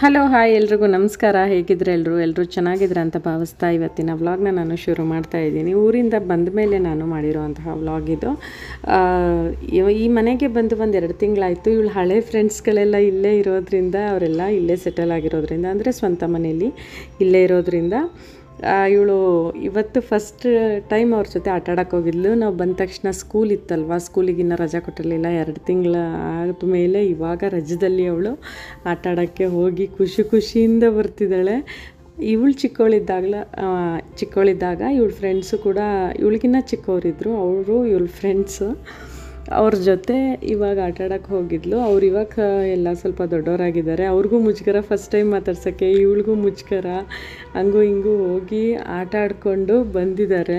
Hello hi ಎಲ್ರಿಗೂ ನಮಸ್ಕಾರ. ಹೇಗಿದ್ರೆ ಎಲ್ಲರೂ ಚೆನ್ನಾಗಿದ್ರೆ ಅಂತ ಭಾವಿಸ್ತಾ ಇವತ್ತಿನ ವ್ಲಾಗ್ನ ನಾನು ಶುರು ಮಾಡ್ತಾ ಇದ್ದೀನಿ. ಊರಿಂದ ಬಂದ ಮೇಲೆ ನಾನು ಮಾಡಿರೋವಂತಹ ವ್ಲಾಗ್ ಇದು. ಈ ಮನೆಗೆ ಬಂದು ಒಂದು 2 ತಿಂಗಳಾಯಿತು. ಇವಳು ಹಳೆ ಫ್ರೆಂಡ್ಸ್ಗಳೆಲ್ಲ ಇಲ್ಲೇ ಇರೋದ್ರಿಂದ, ಅವರೆಲ್ಲ ಇಲ್ಲೇ ಸೆಟಲ್ ಆಗಿರೋದ್ರಿಂದ, ಅಂದರೆ ಸ್ವಂತ ಮನೆಯಲ್ಲಿ ಇಲ್ಲೇ ಇರೋದ್ರಿಂದ ಇವಳು ಇವತ್ತು ಫಸ್ಟ್ ಟೈಮ್ ಅವ್ರ ಜೊತೆ ಆಟಾಡೋಕ್ಕೆ ಹೋಗಿದ್ಲು. ನಾವು ಬಂದ ತಕ್ಷಣ ಸ್ಕೂಲ್ ಇತ್ತಲ್ವ, ಸ್ಕೂಲಿಗೆ ಇನ್ನೂ ರಜಾ ಕೊಟ್ಟಿರಲಿಲ್ಲ. 2 ತಿಂಗಳ ಆದಮೇಲೆ ಇವಾಗ ರಜದಲ್ಲಿ ಅವಳು ಆಟಾಡೋಕ್ಕೆ ಹೋಗಿ ಖುಷಿಯಿಂದ ಬರ್ತಿದ್ದಾಳೆ. ಇವಳು ಚಿಕ್ಕವಳಿದ್ದಾಗ ಇವಳ ಫ್ರೆಂಡ್ಸು ಕೂಡ ಇವಳಿಗಿನ್ನ ಚಿಕ್ಕವರಿದ್ದರು. ಅವರು ಇವಳ ಫ್ರೆಂಡ್ಸು ಅವ್ರ ಜೊತೆ ಇವಾಗ ಆಟಾಡೋಕ್ಕೆ ಹೋಗಿದ್ಲು. ಅವ್ರು ಇವಾಗ ಎಲ್ಲ ಸ್ವಲ್ಪ ದೊಡ್ಡವರಾಗಿದ್ದಾರೆ. ಅವ್ರಿಗೂ ಮುಜುಗರ ಫಸ್ಟ್ ಟೈಮ್ ಮಾತಾಡ್ಸೋಕ್ಕೆ, ಇವಳಿಗೂ ಮುಜುಗರ. ಹಂಗೂ ಹಿಂಗೂ ಹೋಗಿ ಆಟ ಆಡಿಕೊಂಡು ಬಂದಿದ್ದಾರೆ.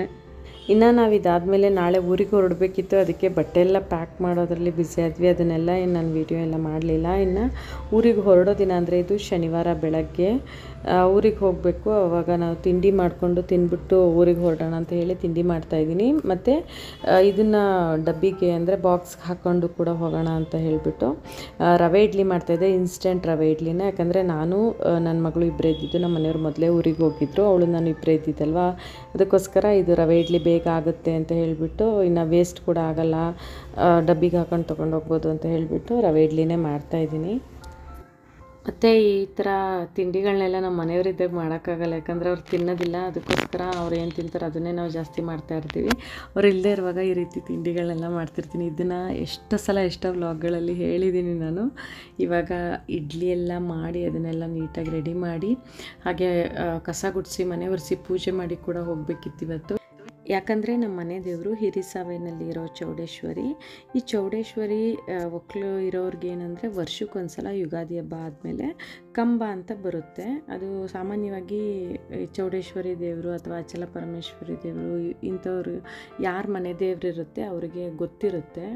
ಇನ್ನು ನಾವು ಇದಾದಮೇಲೆ ನಾಳೆ ಊರಿಗೆ ಹೊರಡಬೇಕಿತ್ತು. ಅದಕ್ಕೆ ಬಟ್ಟೆ ಎಲ್ಲ ಪ್ಯಾಕ್ ಮಾಡೋದ್ರಲ್ಲಿ ಬ್ಯುಸಿ ಆದ್ವಿ. ಅದನ್ನೆಲ್ಲ ನಾನು ವೀಡಿಯೋ ಎಲ್ಲ ಮಾಡಲಿಲ್ಲ. ಇನ್ನು ಊರಿಗೆ ಹೊರಡೋ ದಿನ ಅಂದರೆ ಇದು ಶನಿವಾರ ಬೆಳಗ್ಗೆ ಊರಿಗೆ ಹೋಗಬೇಕು. ಆವಾಗ ನಾವು ತಿಂಡಿ ಮಾಡಿಕೊಂಡು ತಿಂದ್ಬಿಟ್ಟು ಊರಿಗೆ ಹೊರಡೋಣ ಅಂತ ಹೇಳಿ ತಿಂಡಿ ಮಾಡ್ತಾಯಿದ್ದೀನಿ. ಮತ್ತು ಇದನ್ನು ಡಬ್ಬಿಗೆ ಅಂದರೆ ಬಾಕ್ಸ್ಗೆ ಹಾಕ್ಕೊಂಡು ಕೂಡ ಹೋಗೋಣ ಅಂತ ಹೇಳಿಬಿಟ್ಟು ರವೆ ಇಡ್ಲಿ ಮಾಡ್ತಾಯಿದ್ದೆ. ಇನ್ಸ್ಟೆಂಟ್ ರವೆ ಇಡ್ಲಿನ. ಯಾಕಂದರೆ ನಾನು ನನ್ನ ಮಗಳು ಇಬ್ಬರೇ ಇದ್ದಿದ್ದು. ನಮ್ಮ ಮನೆಯವ್ರು ಮೊದಲೇ ಊರಿಗೆ ಹೋಗಿದ್ದರು, ಅವಳು ನಾನು ಇಬ್ಬರೇ ಇದ್ದಿದ್ದಲ್ವ. ಅದಕ್ಕೋಸ್ಕರ ಇದು ರವೆ ಇಡ್ಲಿ ಬೇಗ ಆಗುತ್ತೆ ಅಂತ ಹೇಳಿಬಿಟ್ಟು, ಇನ್ನು ವೇಸ್ಟ್ ಕೂಡ ಆಗೋಲ್ಲ, ಡಬ್ಬಿಗೆ ಹಾಕೊಂಡು ತೊಗೊಂಡು ಹೋಗ್ಬೋದು ಅಂತ ಹೇಳಿಬಿಟ್ಟು ರವೆ ಇಡ್ಲಿನೇ ಮಾಡ್ತಾಯಿದ್ದೀನಿ. ಮತ್ತು ಈ ಥರ ತಿಂಡಿಗಳನ್ನೆಲ್ಲ ನಮ್ಮ ಮನೆಯವರಿದ್ದಾಗ ಮಾಡೋಕ್ಕಾಗಲ್ಲ, ಯಾಕಂದರೆ ಅವ್ರು ತಿನ್ನೋದಿಲ್ಲ. ಅದಕ್ಕೋಸ್ಕರ ಅವ್ರು ಏನು ತಿಂತಾರೆ ಅದನ್ನೇ ನಾವು ಜಾಸ್ತಿ ಮಾಡ್ತಾಯಿರ್ತೀವಿ. ಅವ್ರು ಇಲ್ಲದೇ ಇರುವಾಗ ಈ ರೀತಿ ತಿಂಡಿಗಳನ್ನೆಲ್ಲ ಮಾಡ್ತಿರ್ತೀನಿ. ಇದನ್ನು ಎಷ್ಟೋ ವ್ಲಾಗ್ಗಳಲ್ಲಿ ಹೇಳಿದ್ದೀನಿ ನಾನು. ಇವಾಗ ಇಡ್ಲಿ ಎಲ್ಲ ಮಾಡಿ ಅದನ್ನೆಲ್ಲ ನೀಟಾಗಿ ರೆಡಿ ಮಾಡಿ, ಹಾಗೆ ಕಸ ಗುಡಿಸಿ ಮನೆ ಒರೆಸಿ ಪೂಜೆ ಮಾಡಿ ಕೂಡ ಹೋಗಬೇಕಿತ್ತು ಇವತ್ತು. ಯಾಕಂದರೆ ನಮ್ಮ ಮನೆ ದೇವರು ಹಿರಿಸಾವೆನಲ್ಲಿರೋ ಚೌಡೇಶ್ವರಿ. ಈ ಚೌಡೇಶ್ವರಿ ಒಕ್ಕಲು ಇರೋರ್ಗೆ ಏನಂದರೆ ವರ್ಷಕ್ಕೊಂದ್ಸಲ ಯುಗಾದಿ ಹಬ್ಬ ಆದಮೇಲೆ ಕಂಬ ಅಂತ ಬರುತ್ತೆ. ಅದು ಸಾಮಾನ್ಯವಾಗಿ ಚೌಡೇಶ್ವರಿ ದೇವರು ಅಥವಾ ಅಚಲ ಪರಮೇಶ್ವರಿ ದೇವರು ಇಂಥವ್ರು ಯಾರ ಮನೆ ದೇವರಿರುತ್ತೆ ಅವ್ರಿಗೆ ಗೊತ್ತಿರುತ್ತೆ.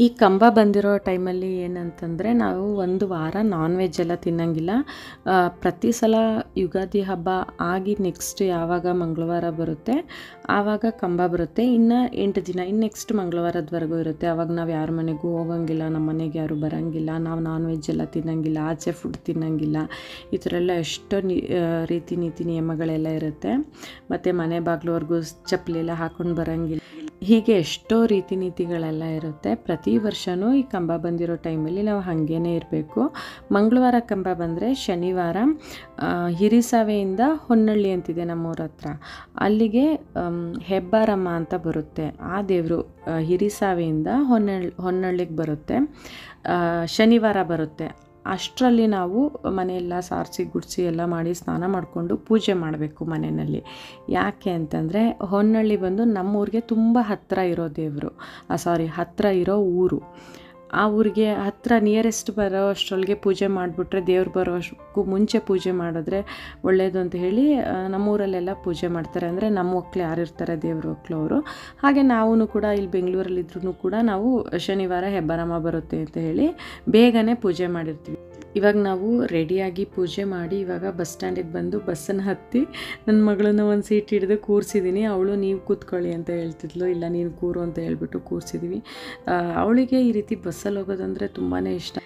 ಈ ಕಂಬ ಬಂದಿರೋ ಟೈಮಲ್ಲಿ ಏನಂತಂದರೆ ನಾವು 1 ವಾರ ನಾನ್ ವೆಜ್ ಎಲ್ಲ ತಿನ್ನೋಂಗಿಲ್ಲ. ಪ್ರತಿ ಸಲ ಯುಗಾದಿ ಹಬ್ಬ ಆಗಿ ನೆಕ್ಸ್ಟ್ ಯಾವಾಗ ಮಂಗಳವಾರ ಬರುತ್ತೆ ಆವಾಗ ಕಂಬ ಬರುತ್ತೆ. ಇನ್ನು 8 ದಿನ ಇನ್ನು ನೆಕ್ಸ್ಟ್ ಮಂಗಳವಾರದವರೆಗೂ ಇರುತ್ತೆ. ಆವಾಗ ನಾವು ಯಾರ ಮನೆಗೂ ಹೋಗೋಂಗಿಲ್ಲ, ನಮ್ಮ ಮನೆಗೆ ಯಾರು ಬರೋಂಗಿಲ್ಲ, ನಾವು ನಾನ್ ವೆಜ್ ಎಲ್ಲ ತಿನ್ನೋಂಗಿಲ್ಲ, ಆಚೆ ಫುಡ್ ತಿನ್ನೋಂಗಿಲ್ಲ. ಈ ಥರ ಎಲ್ಲ ಎಷ್ಟೋ ರೀತಿ ನೀತಿ ನಿಯಮಗಳೆಲ್ಲ ಇರುತ್ತೆ. ಮತ್ತು ಮನೆ ಬಾಗಿಲುವರೆಗೂ ಚಪ್ಪಲಿ ಎಲ್ಲ ಹಾಕ್ಕೊಂಡು ಬರೋಂಗಿಲ್ಲ. ಹೀಗೆ ಎಷ್ಟೋ ರೀತಿ ನೀತಿಗಳೆಲ್ಲ ಇರುತ್ತೆ. ಪ್ರತಿ ವರ್ಷವೂ ಈ ಕಂಬ ಬಂದಿರೋ ಟೈಮಲ್ಲಿ ನಾವು ಹಾಗೇ ಇರಬೇಕು. ಮಂಗಳವಾರ ಕಂಬ ಬಂದರೆ ಶನಿವಾರ ಹಿರಿಸಾವೆಯಿಂದ ಹೊನ್ನಳ್ಳಿ ಅಂತಿದೆ ನಮ್ಮೂರ ಹತ್ರ, ಅಲ್ಲಿಗೆ ಹೆಬ್ಬಾರಮ್ಮ ಅಂತ ಬರುತ್ತೆ. ಆ ದೇವರು ಹಿರಿಸಾವೆಯಿಂದ ಹೊನ್ನಳ್ಳಿಗೆ ಬರುತ್ತೆ, ಶನಿವಾರ ಬರುತ್ತೆ. ಅಷ್ಟರಲ್ಲಿ ನಾವು ಮನೆಯೆಲ್ಲ ಸಾರಿಸಿ ಗುಡಿಸಿ ಎಲ್ಲ ಮಾಡಿ ಸ್ನಾನ ಮಾಡಿಕೊಂಡು ಪೂಜೆ ಮಾಡಬೇಕು ಮನೆಯಲ್ಲಿ. ಯಾಕೆ ಅಂತಂದರೆ ಹೊನ್ನಳ್ಳಿ ಬಂದು ನಮ್ಮೂರಿಗೆ ತುಂಬ ಹತ್ತಿರ ಇರೋ ದೇವರು, ಹತ್ತಿರ ಇರೋ ಊರು. ಆ ಊರಿಗೆ ಹತ್ತಿರ ನಿಯರೆಸ್ಟ್ ಬರೋ ಅಷ್ಟರೊಳಗೆ ಪೂಜೆ ಮಾಡಿಬಿಟ್ರೆ, ದೇವ್ರು ಬರೋಷ್ಟು ಮುಂಚೆ ಪೂಜೆ ಮಾಡಿದ್ರೆ ಒಳ್ಳೆಯದು ಅಂತ ಹೇಳಿ ನಮ್ಮೂರಲ್ಲೆಲ್ಲ ಪೂಜೆ ಮಾಡ್ತಾರೆ. ಅಂದರೆ ನಮ್ಮ ಒಕ್ಕಲು ಯಾರಿರ್ತಾರೆ ದೇವ್ರ ಒಕ್ಕಲು ಅವರು. ಹಾಗೆ ನಾವು ಕೂಡ ಇಲ್ಲಿ ಬೆಂಗಳೂರಲ್ಲಿದ್ರೂ ಕೂಡ ನಾವು ಶನಿವಾರ ಹೆಬ್ಬಾರಮ್ಮ ಬರುತ್ತೆ ಅಂತ ಹೇಳಿ ಬೇಗನೆ ಪೂಜೆ ಮಾಡಿರ್ತೀವಿ. ಇವಾಗ ನಾವು ರೆಡಿಯಾಗಿ ಪೂಜೆ ಮಾಡಿ ಇವಾಗ ಬಸ್ ಸ್ಟ್ಯಾಂಡಿಗೆ ಬಂದು ಬಸ್ಸನ್ನು ಹತ್ತಿ ನನ್ನ ಮಗಳನ್ನ ಒಂದು ಸೀಟ್ ಹಿಡಿದು ಕೂರಿಸಿದ್ದೀನಿ. ಅವಳು ನೀವು ಕೂತ್ಕೊಳ್ಳಿ ಅಂತ ಹೇಳ್ತಿದ್ಲು, ಇಲ್ಲ ನೀನು ಕೂರು ಅಂತ ಹೇಳ್ಬಿಟ್ಟು ಕೂರಿಸಿದ್ವಿ. ಅವಳಿಗೆ ಈ ರೀತಿ ಬಸ್ಸಲ್ಲಿ ಹೋಗೋದಂದರೆ ತುಂಬಾ ಇಷ್ಟ.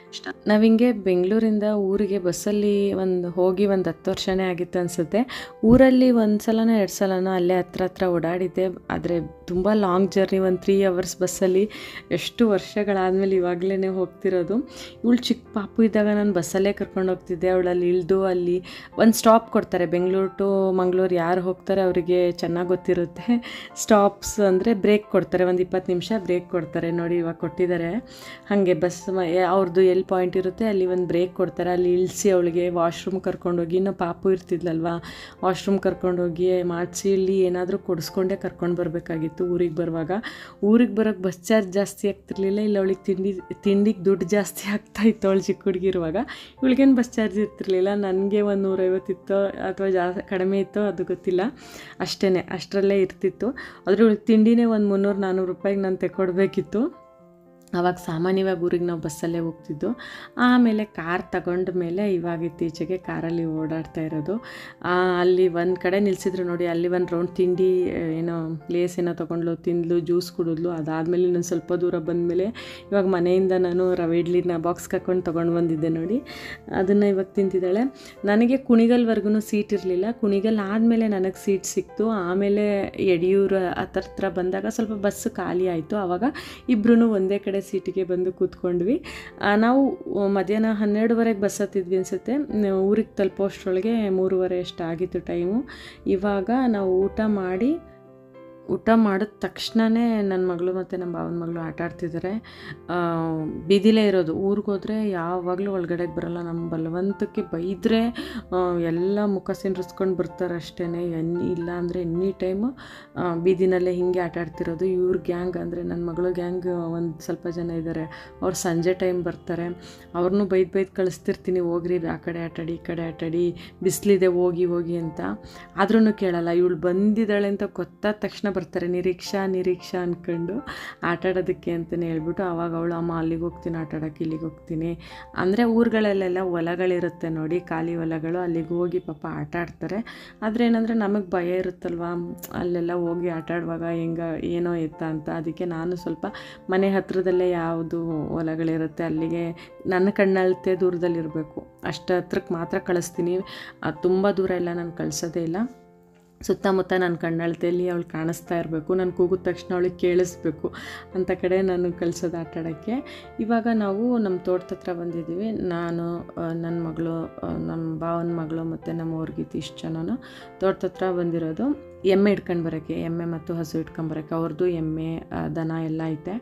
ನಾವು ಹಿಂಗೆ ಬೆಂಗಳೂರಿಂದ ಊರಿಗೆ ಬಸ್ಸಲ್ಲಿ ಹೋಗಿ 10 ವರ್ಷನೇ ಆಗಿತ್ತು ಅನಿಸುತ್ತೆ. ಊರಲ್ಲಿ 1 ಸಲನೋ 2 ಸಲನೋ ಅಲ್ಲೇ ಹತ್ರ ಓಡಾಡಿದ್ದೆ. ಆದರೆ ತುಂಬ ಲಾಂಗ್ ಜರ್ನಿ, 3 ಅವರ್ಸ್ ಬಸ್ಸಲ್ಲಿ ಎಷ್ಟು ವರ್ಷಗಳಾದಮೇಲೆ ಇವಾಗಲೇ ಹೋಗ್ತಿರೋದು. ಇವಳು ಚಿಕ್ಕ ಪಾಪು ಇದ್ದಾಗ ನಾನು ಬಸ್ಸಲ್ಲೇ ಕರ್ಕೊಂಡು ಹೋಗ್ತಿದ್ದೆ. ಅವಳಲ್ಲಿ ಇಳಿದು ಅಲ್ಲಿ ಒಂದು ಸ್ಟಾಪ್ ಕೊಡ್ತಾರೆ. ಬೆಂಗಳೂರು ಟು ಮಂಗಳೂರು ಯಾರು ಹೋಗ್ತಾರೆ ಅವರಿಗೆ ಚೆನ್ನಾಗಿ ಗೊತ್ತಿರುತ್ತೆ. ಸ್ಟಾಪ್ಸ್ ಅಂದರೆ ಬ್ರೇಕ್ ಕೊಡ್ತಾರೆ, 20 ನಿಮಿಷ ಬ್ರೇಕ್ ಕೊಡ್ತಾರೆ. ನೋಡಿ ಇವಾಗ ಕೊಟ್ಟಿದ್ದಾರೆ. ಹಾಗೆ ಬಸ್ ಅವ್ರದ್ದು ಎಲ್ಲಿ ಪಾಯಿಂಟ್ ಇರುತ್ತೆ ಅಲ್ಲಿ ಒಂದು ಬ್ರೇಕ್ ಕೊಡ್ತಾರೆ. ಅಲ್ಲಿ ಇಳಿಸಿ ಅವಳಿಗೆ ವಾಶ್ರೂಮ್ ಕರ್ಕೊಂಡೋಗಿ, ಇನ್ನೂ ಪಾಪು ಇರ್ತಿದ್ಲಲ್ವ, ವಾಶ್ರೂಮ್ ಕರ್ಕೊಂಡೋಗಿ ಮಾಡಿಸಿ ಇಲ್ಲಿ ಏನಾದರೂ ಕೊಡಿಸ್ಕೊಂಡೇ ಕರ್ಕೊಂಡು ಬರಬೇಕಾಗಿತ್ತು. ಊರಿಗೆ ಬರೋಕ್ಕೆ ಬಸ್ ಚಾರ್ಜ್ ಜಾಸ್ತಿ ಆಗ್ತಿರ್ಲಿಲ್ಲ. ಇಲ್ಲ ಅವಳಿಗೆ ತಿಂಡಿಗೆ ದುಡ್ಡು ಜಾಸ್ತಿ ಆಗ್ತಾಯಿತ್ತು. ಅವಳು ಚಿಕ್ಕ ಹುಡುಗಿರುವಾಗ ಇವಳಿಗೇನು ಬಸ್ ಚಾರ್ಜ್ ಇರ್ತಿರ್ಲಿಲ್ಲ. ನನಗೆ 150 ಇತ್ತೋ ಅಥವಾ ಕಡಿಮೆ ಇತ್ತೋ ಅದು ಗೊತ್ತಿಲ್ಲ, ಅಷ್ಟರಲ್ಲೇ ಇರ್ತಿತ್ತು. ಆದರೆ ಇವಳಿಗೆ ತಿಂಡಿನೇ 300-400 ರೂಪಾಯಿಗೆ ನಾನು ತೆಕ್ಕೊಡ್ಬೇಕಿತ್ತು. ಆವಾಗ ಸಾಮಾನ್ಯವಾಗಿ ಊರಿಗೆ ನಾವು ಬಸ್ಸಲ್ಲೇ ಹೋಗ್ತಿದ್ದು. ಆಮೇಲೆ ಕಾರ್ ತಗೊಂಡ ಮೇಲೆ ಇವಾಗ ಇತ್ತೀಚೆಗೆ ಕಾರಲ್ಲಿ ಓಡಾಡ್ತಾ ಇರೋದು. ಅಲ್ಲಿ ಒಂದು ಕಡೆ ನಿಲ್ಲಿಸಿದ್ರು ನೋಡಿ, ಅಲ್ಲಿ ಒಂದು ರೌಂಡ್ ತಿಂಡಿ ಏನೋ ಲೇಸ್ ಏನೋ ತೊಗೊಂಡ್ಲು, ತಿಂದ್ಲು, ಜ್ಯೂಸ್ ಕುಡಿದ್ಲು. ಅದಾದಮೇಲೆ ಇನ್ನೊಂದು ಸ್ವಲ್ಪ ದೂರ ಬಂದಮೇಲೆ ಇವಾಗ ಮನೆಯಿಂದ ನಾನು ರವೆ ಇಡ್ಲಿನ ಬಾಕ್ಸ್ಗೆ ಹಾಕ್ಕೊಂಡು ತೊಗೊಂಡು ಬಂದಿದ್ದೆ ನೋಡಿ, ಅದನ್ನು ಇವಾಗ ತಿಂತಿದ್ದಾಳೆ. ನನಗೆ ಕುಣಿಗಲ್ವರೆಗೂ ಸೀಟ್ ಇರಲಿಲ್ಲ. ಕುಣಿಗಲ್ ಆದಮೇಲೆ ನನಗೆ ಸೀಟ್ ಸಿಕ್ತು. ಆಮೇಲೆ ಯಡಿಯೂರು ಹತ್ರ ಬಂದಾಗ ಸ್ವಲ್ಪ ಬಸ್ಸು ಖಾಲಿ ಆಯಿತು. ಆವಾಗ ಇಬ್ಬರೂ ಒಂದೇ ಕಡೆ ಸೀಟಿಗೆ ಬಂದು ಕೂತ್ಕೊಂಡ್ವಿ. ನಾವು ಮಧ್ಯಾಹ್ನ 12:30 ಬಸ್ ಹತ್ತಿದ್ವಿ ಅನಿಸುತ್ತೆ. ಊರಿಗೆ ತಲುಪೋಷ್ಟರೊಳಗೆ 3:30 ಅಷ್ಟಾಗಿತ್ತು ಟೈಮು. ಇವಾಗ ನಾವು ಊಟ ಮಾಡಿದ ತಕ್ಷಣವೇ ನನ್ನ ಮಗಳು ಮತ್ತು ನಮ್ಮ ಭಾವನ ಮಗಳು ಆಟ ಆಡ್ತಿದ್ದಾರೆ. ಬೀದಿಲೇ ಇರೋದು. ಊರಿಗೆ ಹೋದರೆ ಯಾವಾಗಲೂ ಒಳಗಡೆಗೆ ಬರೋಲ್ಲ. ನಮ್ಮ ಬಲವಂತಕ್ಕೆ ಬೈದರೆ ಎಲ್ಲ ಮುಖ ಸಿಂಡ್ರಿಸ್ಕೊಂಡು ಬರ್ತಾರೆ ಅಷ್ಟೇ. ಇಲ್ಲ ಅಂದರೆ ಎನಿ ಟೈಮು ಬೀದಿನಲ್ಲೇ ಹೀಗೆ ಆಟ ಆಡ್ತಿರೋದು. ಇವ್ರ ಗ್ಯಾಂಗ್ ಅಂದರೆ ನನ್ನ ಮಗಳು ಗ್ಯಾಂಗ್ ಒಂದು ಸ್ವಲ್ಪ ಜನ ಇದ್ದಾರೆ. ಅವ್ರು ಸಂಜೆ ಟೈಮ್ ಬರ್ತಾರೆ. ಅವ್ರನ್ನೂ ಬೈದು ಕಳಿಸ್ತಿರ್ತೀನಿ, ಹೋಗ್ರಿ ಆ ಕಡೆ ಆಟಾಡಿ ಈ ಕಡೆ ಆಟಾಡಿ, ಬಿಸಿಲಿದೆ ಹೋಗಿ ಅಂತ. ಆದ್ರೂ ಕೇಳಲ್ಲ. ಇವಳು ಬಂದಿದ್ದಾಳೆ ಅಂತ ಗೊತ್ತಾದ ತಕ್ಷಣ ಬರ್ತಾರೆ, ನಿರೀಕ್ಷಾ ಅಂದ್ಕೊಂಡು ಆಟಾಡೋದಕ್ಕೆ ಅಂತಲೇ ಹೇಳ್ಬಿಟ್ಟು. ಆವಾಗ ಅವಳು ಅಮ್ಮ ಅಲ್ಲಿಗೆ ಹೋಗ್ತೀನಿ ಆಟಾಡೋಕ್ಕೆ, ಇಲ್ಲಿಗೆ ಹೋಗ್ತೀನಿ ಅಂದರೆ ಊರುಗಳಲ್ಲೆಲ್ಲ ಹೊಲಗಳಿರುತ್ತೆ ನೋಡಿ, ಖಾಲಿ ಹೊಲಗಳು, ಅಲ್ಲಿಗೆ ಹೋಗಿ ಪಾಪ ಆಟ ಆಡ್ತಾರೆ. ಆದರೆ ಏನಂದರೆ ನಮಗೆ ಭಯ ಇರುತ್ತಲ್ವ, ಅಲ್ಲೆಲ್ಲ ಹೋಗಿ ಆಟಾಡುವಾಗ ಏನೋ ಎತ್ತ ಅಂತ. ಅದಕ್ಕೆ ನಾನು ಸ್ವಲ್ಪ ಮನೆ ಹತ್ತಿರದಲ್ಲೇ ಯಾವುದು ಹೊಲಗಳಿರುತ್ತೆ ಅಲ್ಲಿಗೆ ನನ್ನ ಕಣ್ಣಳತೆ ದೂರದಲ್ಲಿರಬೇಕು, ಅಷ್ಟು ಹತ್ರಕ್ಕೆ ಮಾತ್ರ ಕಳಿಸ್ತೀನಿ. ತುಂಬ ದೂರ ಎಲ್ಲ ನಾನು ಕಳಿಸೋದೇ ಇಲ್ಲ. ಸುತ್ತಮುತ್ತ ನನ್ನ ಕಣ್ಣಳತೆಯಲ್ಲಿ ಅವಳು ಕಾಣಿಸ್ತಾ ಇರಬೇಕು, ನಾನು ಕೂಗಿದ ತಕ್ಷಣ ಅವಳಿಗೆ ಕೇಳಿಸ್ಬೇಕು ಅಂತ ಕಡೆ ನಾನು ಕಳಿಸೋದು ಆಟಾಡೋಕ್ಕೆ. ಇವಾಗ ನಾವು ನಮ್ಮ ತೋಟದ ಹತ್ರ ಬಂದಿದ್ದೀವಿ. ನಾನು, ನನ್ನ ಮಗಳು, ನಮ್ಮ ಭಾವನ ಮಗಳು ಮತ್ತು ನಮ್ಮ ಊರ್ಗೀತಿ ಇಷ್ಟು ಜನನು ತೋಟದ ಹತ್ರ ಬಂದಿರೋದು. ಎಮ್ಮೆ ಇಟ್ಕೊಂಡು ಬರೋಕ್ಕೆ, ಎಮ್ಮೆ ಮತ್ತು ಹಸು ಇಟ್ಕೊಂಬರೋಕ್ಕೆ. ಅವ್ರದ್ದು ಎಮ್ಮೆ ದನ ಎಲ್ಲ ಐತೆ.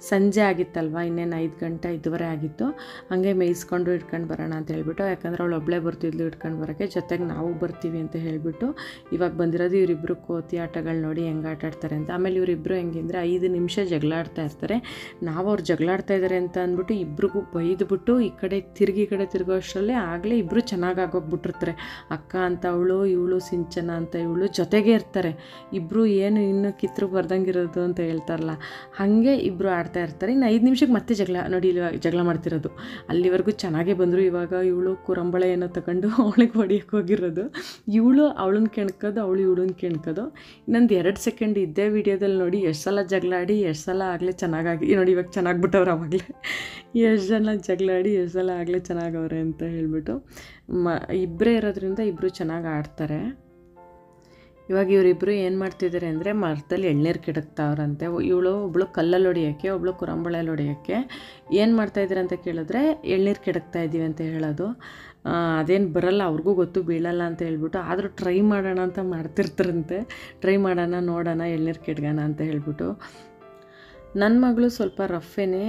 ಸಂಜೆ ಆಗಿತ್ತಲ್ವ, ಇನ್ನೇನು 5 ಗಂಟೆ 5:15 ಆಗಿತ್ತು. ಹಾಗೆ ಮೇಯಿಸ್ಕೊಂಡು ಇಟ್ಕೊಂಡು ಬರೋಣ ಅಂತ ಹೇಳ್ಬಿಟ್ಟು, ಯಾಕಂದರೆ ಅವಳು ಒಬ್ಬಳೇ ಬರ್ತಿದ್ಲು ಇಟ್ಕೊಂಡು ಬರೋಕ್ಕೆ, ಜೊತೆಗೆ ನಾವು ಬರ್ತೀವಿ ಅಂತ ಹೇಳಿಬಿಟ್ಟು ಇವಾಗ ಬಂದಿರೋದು. ಇವರಿಬ್ಬರು ಕೋತಿ ಆಟಗಳು ನೋಡಿ ಹೆಂಗೆ ಆಟ ಆಡ್ತಾರೆ ಅಂತ. ಆಮೇಲೆ ಇವರಿಬ್ಬರು ಹೆಂಗಿದ್ರೆ 5 ನಿಮಿಷ ಜಗಳ ಆಡ್ತಾ ಇರ್ತಾರೆ. ನಾವು ಅವ್ರು ಜಗಳ ಆಡ್ತಾ ಇದ್ದಾರೆ ಅಂತ ಅಂದ್ಬಿಟ್ಟು ಇಬ್ರಿಗೂ ಬೈದ್ಬಿಟ್ಟು ಈ ಕಡೆ ತಿರುಗೋ ಅಷ್ಟರಲ್ಲೇ ಆಗಲೇ ಇಬ್ಬರು ಚೆನ್ನಾಗಿ ಆಗೋಗ್ಬಿಟ್ಟಿರ್ತಾರೆ. ಅಕ್ಕ ಅಂತ ಅವಳು, ಇವಳು ಸಿಂಚನ ಅಂತ ಇವಳು ಜೊತೆಗೆ ಇರ್ತಾರೆ. ಇಬ್ಬರು ಏನು ಇನ್ನು ಕಿತ್ತರು ಬರ್ದಂಗಿರೋದು ಅಂತ ಹೇಳ್ತಾರಲ್ಲ, ಹಾಗೆ ಇಬ್ಬರು ಆಡ್ತಾ ಇರ್ತಾರೆ. ಇನ್ನು 5 ನಿಮಿಷಕ್ಕೆ ಮತ್ತೆ ಜಗಳ ನೋಡಿ, ಇವಾಗ ಜಗಳ ಮಾಡ್ತಿರೋದು. ಅಲ್ಲಿವರೆಗೂ ಚೆನ್ನಾಗೇ ಬಂದರು. ಇವಾಗ ಇವಳು ಕುರಂಬಳೆ ಏನೋ ತಗೊಂಡು ಅವಳಿಗೆ ಹೊಡಿಯೋಕ್ಕೆ ಹೋಗಿರೋದು. ಇವಳು ಅವಳನ್ನ ಕೆಣ್ಕೋದು, ಅವಳು ಇವಳನ್ನ ಕೆಣ್ಕೋದು. ಇನ್ನೊಂದು 2 ಸೆಕೆಂಡ್ ಇದ್ದೇ ವಿಡಿಯೋದಲ್ಲಿ ನೋಡಿ ಎಷ್ಟು ಸಲ ಜಗಳಾಡಿ ಎಷ್ಟು ಸಲ ಆಗಲೇ ಚೆನ್ನಾಗಾಗಿ ನೋಡಿ, ಇವಾಗ ಚೆನ್ನಾಗ್ಬಿಟ್ಟವ್ರು. ಆವಾಗಲೇ ಎಷ್ಟು ಜನ ಜಗಳಾಡಿ ಎಷ್ಟು ಸಲ ಆಗಲೇ ಚೆನ್ನಾಗವ್ರೆ ಅಂತ ಹೇಳ್ಬಿಟ್ಟು ಇಬ್ಬರೇ ಇರೋದ್ರಿಂದ ಇಬ್ಬರು ಚೆನ್ನಾಗಿ ಆಡ್ತಾರೆ. ಇವಾಗ ಇವರಿಬ್ಬರು ಏನು ಮಾಡ್ತಿದ್ದಾರೆ ಅಂದರೆ ಮರದಲ್ಲಿ ಎಳ್ನೀರು ಕೆಡಕ್ತಾವ್ರಂತೆ. ಒಬ್ಬಳು ಕಲ್ಲಲ್ಲಿ ಹೊಡಿಯೋಕ್ಕೆ, ಒಬ್ಬಳು ಕುರಂಬಳೆಯಲ್ಲಿ ಹೊಡಿಯೋಕ್ಕೆ. ಏನು ಮಾಡ್ತಾಯಿದ್ದಾರೆ ಅಂತ ಕೇಳಿದ್ರೆ ಎಳ್ನೀರು ಕೆಡಕ್ತಾ ಇದ್ದೀವಿ ಅಂತ ಹೇಳೋದು. ಅದೇನು ಬರಲ್ಲ, ಅವ್ರಿಗೂ ಗೊತ್ತು ಬೀಳಲ್ಲ ಅಂತ ಹೇಳ್ಬಿಟ್ಟು, ಆದರೂ ಟ್ರೈ ಮಾಡೋಣ ಅಂತ ಮಾಡ್ತಿರ್ತಾರಂತೆ. ಟ್ರೈ ಮಾಡೋಣ, ನೋಡೋಣ, ಎಳ್ನೀರು ಕೆಡ್ಗೋಣ ಅಂತ ಹೇಳ್ಬಿಟ್ಟು. ನನ್ನ ಮಗಳು ಸ್ವಲ್ಪ ರಫೇನೆ,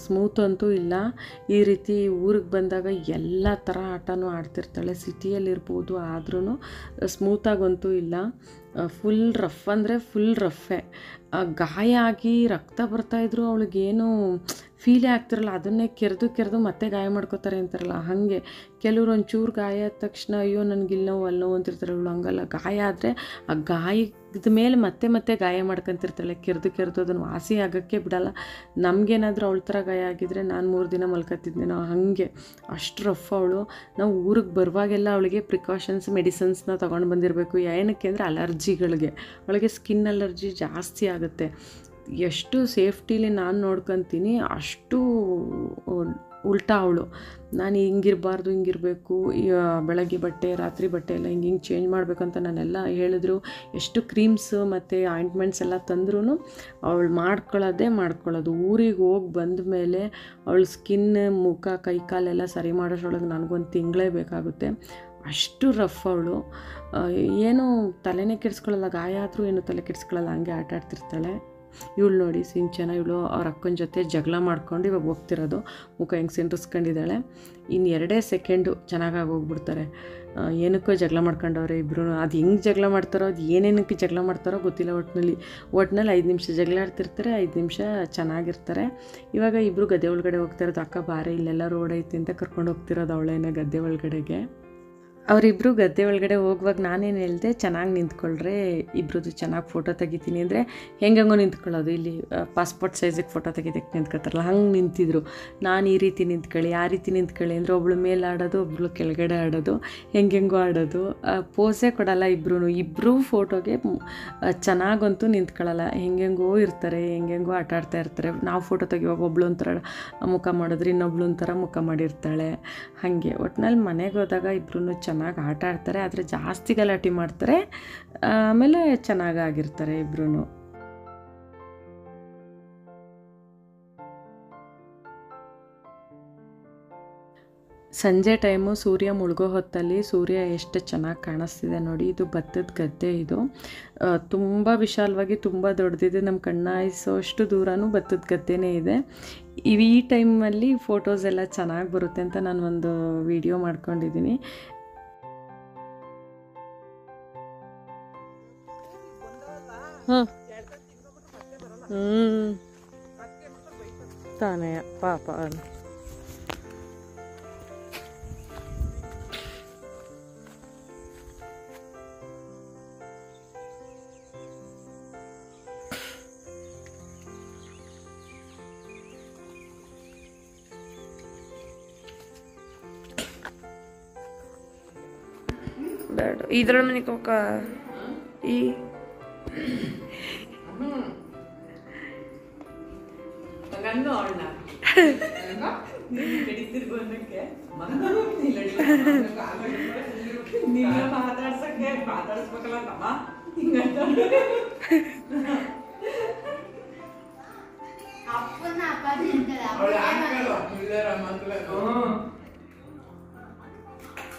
ಸ್ಮೂತ್ ಅಂತೂ ಇಲ್ಲ. ಈ ರೀತಿ ಊರಿಗೆ ಬಂದಾಗ ಎಲ್ಲ ಥರ ಆಟನೂ ಆಡ್ತಿರ್ತಾಳೆ. ಸಿಟಿಯಲ್ಲಿರ್ಬೋದು, ಆದ್ರೂ ಸ್ಮೂತಾಗಂತೂ ಇಲ್ಲ. ಫುಲ್ ರಫ್ ಅಂದರೆ ಫುಲ್ ರಫೇ. ಗಾಯ ಆಗಿ ರಕ್ತ ಬರ್ತಾಯಿದ್ರು ಅವಳಿಗೇನು ಫೀಲೇ ಆಗ್ತಿರಲ್ಲ. ಅದನ್ನೇ ಕೆರೆದು ಮತ್ತೆ ಗಾಯ ಮಾಡ್ಕೋತಾರೆ ಅಂತಾರಲ್ಲ, ಹಾಗೆ ಕೆಲವ್ರು ಒಂಚೂರು ಗಾಯ ಆದ ತಕ್ಷಣ ಅಯ್ಯೋ ನನಗಿಲ್ಲ ನೋವು ಅಲ್ಲಿ ನೋವು ಅಂತಿರ್ತಾರೆ. ಅವಳು ಹಂಗಲ್ಲ, ಗಾಯ ಆದರೆ ಆ ಗಾಯದ ಮೇಲೆ ಮತ್ತೆ ಗಾಯ ಮಾಡ್ಕೊತಿರ್ತಾಳೆ. ಕೆರೆದು ಅದನ್ನು ವಾಸಿ ಆಗೋಕ್ಕೆ ಬಿಡಲ್ಲ. ನಮಗೇನಾದರೂ ಅವಳ ಥರ ಗಾಯ ಆಗಿದ್ರೆ ನಾನು 3 ದಿನ ಮಲ್ಕೊತಿದ್ನೇನೋ, ಹಾಗೆ ಅಷ್ಟು ರಫ್ ಅವಳು. ನಾವು ಊರಿಗೆ ಬರುವಾಗೆಲ್ಲ ಅವಳಿಗೆ ಪ್ರಿಕಾಷನ್ಸ್ ಮೆಡಿಸಿನ್ಸ್ನ ತೊಗೊಂಡು ಬಂದಿರಬೇಕು. ಏನಕ್ಕೆ ಅಂದರೆ ಅಲರ್ಜಿಗಳಿಗೆ, ಅವಳಿಗೆ ಸ್ಕಿನ್ ಅಲರ್ಜಿ ಜಾಸ್ತಿ ಆಗುತ್ತೆ. ಎಷ್ಟು ಸೇಫ್ಟಿಲಿ ನಾನು ನೋಡ್ಕೊತೀನಿ ಅಷ್ಟು ಉಲ್ಟಾ ಅವಳು. ನಾನು ಹಿಂಗಿರಬೇಕು, ಬೆಳಗ್ಗೆ ಬಟ್ಟೆ ರಾತ್ರಿ ಬಟ್ಟೆ ಎಲ್ಲ ಹಿಂಗೆ ಚೇಂಜ್ ಮಾಡಬೇಕಂತ ನಾನೆಲ್ಲ ಹೇಳಿದ್ರು. ಎಷ್ಟು ಕ್ರೀಮ್ಸು ಮತ್ತು ಆಯಿಂಟ್ಮೆಂಟ್ಸ್ ಎಲ್ಲ ತಂದ್ರೂ ಅವಳು ಮಾಡ್ಕೊಳ್ಳೋದು. ಊರಿಗೆ ಹೋಗಿ ಬಂದ ಮೇಲೆ ಅವಳ ಸ್ಕಿನ್, ಮುಖ, ಕೈ ಕಾಲೆಲ್ಲ ಸರಿ ಮಾಡೋಷ್ಟರೊಳಗೆ ನನಗೊಂದು ತಿಂಗಳೇ ಬೇಕಾಗುತ್ತೆ. ಅಷ್ಟು ರಫ್ ಅವಳು. ಏನು ತಲೆನೇ ಕೆಡಿಸ್ಕೊಳ್ಳಲ್ಲ, ಗಾಯ ಆದರೂ ಏನು ತಲೆ ಕೆಡಿಸ್ಕೊಳ್ಳಲ್ಲ, ಹಂಗೆ ಆಟ ಆಡ್ತಿರ್ತಾಳೆ. ಇವಳು ನೋಡಿ ಸಿಂಚನ, ಇವಳು ಅವ್ರ ಅಕ್ಕನ ಜೊತೆ ಜಗಳ ಮಾಡ್ಕೊಂಡು ಇವಾಗ ಹೋಗ್ತಿರೋದು. ಮುಖ ಹೆಂಗೆ ಸಿಂಡ್ರಿಸ್ಕೊಂಡಿದ್ದಾಳೆ. ಇನ್ನು 2 ಸೆಕೆಂಡು ಚೆನ್ನಾಗಾಗಿ ಹೋಗ್ಬಿಡ್ತಾರೆ. ಏನಕ್ಕೋ ಜಗಳ ಮಾಡ್ಕೊಂಡವ್ರೆ ಇಬ್ಬರು. ಅದು ಹೆಂಗೆ ಜಗಳ ಮಾಡ್ತಾರೋ, ಅದು ಏನೇನಕ್ಕೆ ಜಗಳ ಮಾಡ್ತಾರೋ ಗೊತ್ತಿಲ್ಲ. ಒಟ್ಟಿನಲ್ಲಿ 5 ನಿಮಿಷ ಜಗಳ ಆಡ್ತಿರ್ತಾರೆ, 5 ನಿಮಿಷ ಚೆನ್ನಾಗಿರ್ತಾರೆ. ಇವಾಗ ಇಬ್ಬರು ಗದ್ದೆ ಒಳಗಡೆ ಹೋಗ್ತಿರೋದು. ಅಕ್ಕ ಬಾರೆ ಇಲ್ಲೆಲ್ಲ ರೋಡ್ ಐತಿ ಅಂತ ಕರ್ಕೊಂಡು ಹೋಗ್ತಿರೋದು ಅವಳೇನ ಗದ್ದೆ ಒಳಗಡೆಗೆ. ಅವರಿಬ್ಬರು ಗದ್ದೆ ಒಳಗಡೆ ಹೋಗುವಾಗ ನಾನೇನು ಹೇಳಿದೆ, ಚೆನ್ನಾಗಿ ನಿಂತ್ಕೊಳ್ರೆ, ಇಬ್ರದ್ದು ಚೆನ್ನಾಗಿ ಫೋಟೋ ತೆಗಿತೀನಿ ಅಂದರೆ ಹೆಂಗಂಗೋ ನಿಂತ್ಕೊಳ್ಳೋದು, ಇಲ್ಲಿ ಪಾಸ್ಪೋರ್ಟ್ ಸೈಜಿಗೆ ಫೋಟೋ ತೆಗಿದಕ್ಕೆ ನಿಂತ್ಕೊತಾರಲ್ಲ ಹಂಗೆ ನಿಂತಿದ್ರು. ನಾನು ಈ ರೀತಿ ನಿಂತ್ಕೊಳ್ಳಿ, ಆ ರೀತಿ ನಿಂತ್ಕೊಳ್ಳಿ ಅಂದರೆ ಒಬ್ಳು ಮೇಲೆ ಆಡೋದು, ಒಬ್ಳು ಕೆಳಗಡೆ ಆಡೋದು, ಹೆಂಗೆಂಗೋ ಆಡೋದು. ಪೋಸೇ ಕೊಡಲ್ಲ ಇಬ್ಬರೂ ಫೋಟೋಗೆ ಚೆನ್ನಾಗಂತೂ ನಿಂತ್ಕೊಳ್ಳಲ್ಲ, ಹೆಂಗೆಂಗೋ ಇರ್ತಾರೆ, ಹೆಂಗೆಂಗೋ ಆಟ ಆಡ್ತಾ ಇರ್ತಾರೆ. ನಾವು ಫೋಟೋ ತೆಗಿಯುವಾಗ ಒಬ್ಳು ಒಂಥರ ಮುಖ ಮಾಡಿದ್ರೆ ಇನ್ನೊಬ್ಳು ಒಂಥರ ಮುಖ ಮಾಡಿರ್ತಾಳೆ. ಹಾಗೆ ಒಟ್ಟಿನಲ್ಲಿ ಮನೆಗೆ ಹೋದಾಗ ಇಬ್ಬರೂ ಚೆನ್ನಾಗಿ ಆಟ ಆಡ್ತಾರೆ, ಆದರೆ ಜಾಸ್ತಿ ಗಲಾಟೆ ಮಾಡ್ತಾರೆ, ಆಮೇಲೆ ಚೆನ್ನಾಗಾಗಿರ್ತಾರೆ ಇಬ್ಬರೂ. ಸಂಜೆ ಟೈಮು ಸೂರ್ಯ ಮುಳುಗೋ ಹೊತ್ತಲ್ಲಿ ಸೂರ್ಯ ಎಷ್ಟು ಚೆನ್ನಾಗಿ ಕಾಣಿಸ್ತಿದೆ ನೋಡಿ. ಇದು ಭತ್ತದ ಗದ್ದೆ, ಇದು ತುಂಬ ವಿಶಾಲವಾಗಿ ತುಂಬ ದೊಡ್ಡದಿದೆ, ನಮ್ಮ ಕಣ್ಣಾಯಿಸೋಷ್ಟು ದೂರನೂ ಭತ್ತದ ಗದ್ದೆನೇ ಇದೆ. ಈ ಟೈಮಲ್ಲಿ ಫೋಟೋಸ್ ಎಲ್ಲ ಚೆನ್ನಾಗಿ ಬರುತ್ತೆ ಅಂತ ನಾನು ಒಂದು ವಿಡಿಯೋ ಮಾಡ್ಕೊಂಡಿದ್ದೀನಿ. ತಾನೇ ಪಾಪ ಬೇಡ ಇದ್ರಲ್ಲಿ ಮನೆಗೆ ಹೋಗ ಈ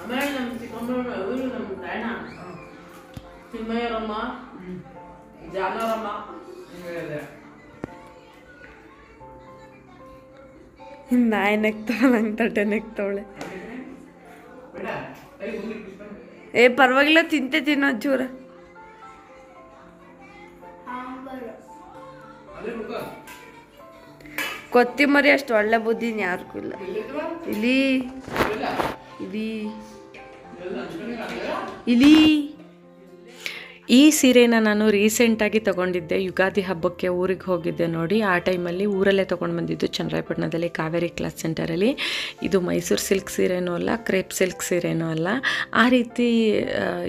ಆಮೇಲೆ ನಮ್ಮ ಚಿಕ್ಕಮ್ಮನ ಅವರು ನಮ್ಮ ಪ್ರಯಾಣ ಚಿನ್ಮಯರಮ್ಮ, ಜಾನರಮ್ಮ ನಾಯಿ ನೆಕ್ತಾಳೆ, ನಂಗೆ ತಟ್ಟೆ ನೆಕ್ತಾವಳೆ. ಪರವಾಗಿಲ್ಲ, ತಿನ್ನೋ ಚೂರ. ಕೊತ್ತಿಮರಿ ಅಷ್ಟು ಒಳ್ಳೆ ಬುದ್ಧಿನ ಯಾರಿಗೂ ಇಲ್ಲ. ಇಲಿ ಇಲಿ ಇಲಿ. ಈ ಸೀರೆನ ನಾನು ರೀಸೆಂಟಾಗಿ ತೊಗೊಂಡಿದ್ದೆ, ಯುಗಾದಿ ಹಬ್ಬಕ್ಕೆ ಊರಿಗೆ ಹೋಗಿದ್ದೆ ನೋಡಿ. ಆ ಟೈಮಲ್ಲಿ ಊರಲ್ಲೇ ತೊಗೊಂಡು ಬಂದಿದ್ದು, ಚನ್ನರಾಯಪಟ್ಟಣದಲ್ಲಿ ಕಾವೇರಿ ಕ್ಲಾತ್ ಸೆಂಟರಲ್ಲಿ. ಇದು ಮೈಸೂರು ಸಿಲ್ಕ್ ಸೀರೆನೂ ಅಲ್ಲ, ಕ್ರೇಪ್ ಸಿಲ್ಕ್ ಸೀರೆನೂ ಅಲ್ಲ. ಆ ರೀತಿ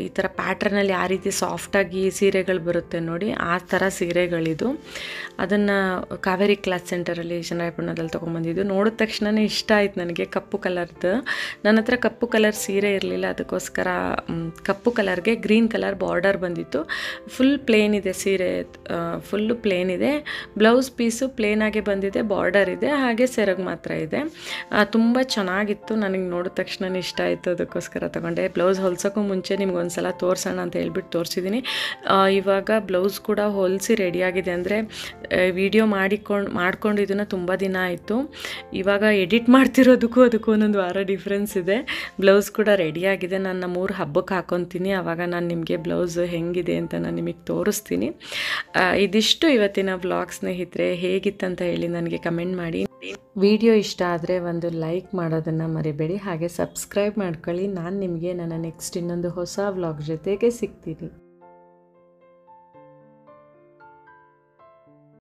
ಈ ಥರ ಪ್ಯಾಟ್ರನಲ್ಲಿ ಆ ರೀತಿ ಸಾಫ್ಟಾಗಿ ಸೀರೆಗಳು ಬರುತ್ತೆ ನೋಡಿ, ಆ ಥರ ಸೀರೆಗಳಿದು. ಅದನ್ನು ಕಾವೇರಿ ಕ್ಲಾತ್ ಸೆಂಟರಲ್ಲಿ ಚನ್ನರಾಯಪಟ್ಟಣದಲ್ಲಿ ತೊಗೊಂಡ್ಬಂದಿದ್ದು. ನೋಡಿದ ತಕ್ಷಣವೇ ಇಷ್ಟ ಆಯ್ತು ನನಗೆ, ಕಪ್ಪು ಕಲರ್ದು. ನನ್ನ ಹತ್ರ ಕಪ್ಪು ಕಲರ್ ಸೀರೆ ಇರಲಿಲ್ಲ, ಅದಕ್ಕೋಸ್ಕರ ಕಪ್ಪು ಕಲರ್ಗೆ ಗ್ರೀನ್ ಕಲರ್ ಬಾರ್ಡರ್ ಬಂದಿತ್ತು. ಫುಲ್ ಪ್ಲೇನ್ ಇದೆ ಸೀರೆ, ಫುಲ್ಲು ಪ್ಲೇನ್ ಇದೆ. ಬ್ಲೌಸ್ ಪೀಸು ಪ್ಲೇನಾಗೆ ಬಂದಿದೆ, ಬಾರ್ಡರ್ ಇದೆ, ಹಾಗೆ ಸೆರಗು ಮಾತ್ರ ಇದೆ. ತುಂಬ ಚೆನ್ನಾಗಿತ್ತು, ನನಗೆ ನೋಡಿದ ತಕ್ಷಣ ಇಷ್ಟ ಆಯಿತು, ಅದಕ್ಕೋಸ್ಕರ ತೊಗೊಂಡೆ. ಬ್ಲೌಸ್ ಹೊಲ್ಸೋಕ್ಕೂ ಮುಂಚೆ ನಿಮ್ಗೆ ಒಂದು ಸಲ ತೋರಿಸೋಣ ಅಂತ ಹೇಳ್ಬಿಟ್ಟು ತೋರಿಸಿದ್ದೀನಿ. ಇವಾಗ ಬ್ಲೌಸ್ ಕೂಡ ಹೊಲಿಸಿ ರೆಡಿಯಾಗಿದೆ. ಅಂದರೆ ವಿಡಿಯೋ ಮಾಡ್ಕೊಂಡು ಇದನ್ನು ತುಂಬ ದಿನ ಆಯಿತು. ಇವಾಗ ಎಡಿಟ್ ಮಾಡ್ತಿರೋದಕ್ಕೂ ಅದಕ್ಕೂ ಒಂದೊಂದು ವಾರ ಡಿಫ್ರೆನ್ಸ್ ಇದೆ. ಬ್ಲೌಸ್ ಕೂಡ ರೆಡಿಯಾಗಿದೆ, ನಾನು ನಮ್ಮೂರು ಹಬ್ಬಕ್ಕೆ ಹಾಕ್ಕೊತೀನಿ. ಆವಾಗ ನಾನು ನಿಮಗೆ ಬ್ಲೌಸ್ ಹೆಂಗಿದೆ ಅಂತ ನಾನು ನಿಮಗೆ ತೋರಿಸ್ತೀನಿ. ಇದಿಷ್ಟು ಇವತ್ತಿನ ವ್ಲಾಗ್ ಸ್ನೇಹಿತರೆ. ಹೇಗಿತ್ತಂತ ಹೇಳಿ ನನಗೆ ಕಮೆಂಟ್ ಮಾಡಿ. ವಿಡಿಯೋ ಇಷ್ಟ ಆದರೆ ಒಂದು ಲೈಕ್ ಮಾಡೋದನ್ನು ಮರಿಬೇಡಿ, ಹಾಗೆ ಸಬ್ಸ್ಕ್ರೈಬ್ ಮಾಡ್ಕೊಳ್ಳಿ. ನಾನು ನಿಮಗೆ ನನ್ನ ನೆಕ್ಸ್ಟ್ ಇನ್ನೊಂದು ಹೊಸ ವ್ಲಾಗ್ ಜೊತೆಗೆ ಸಿಗ್ತೀನಿ.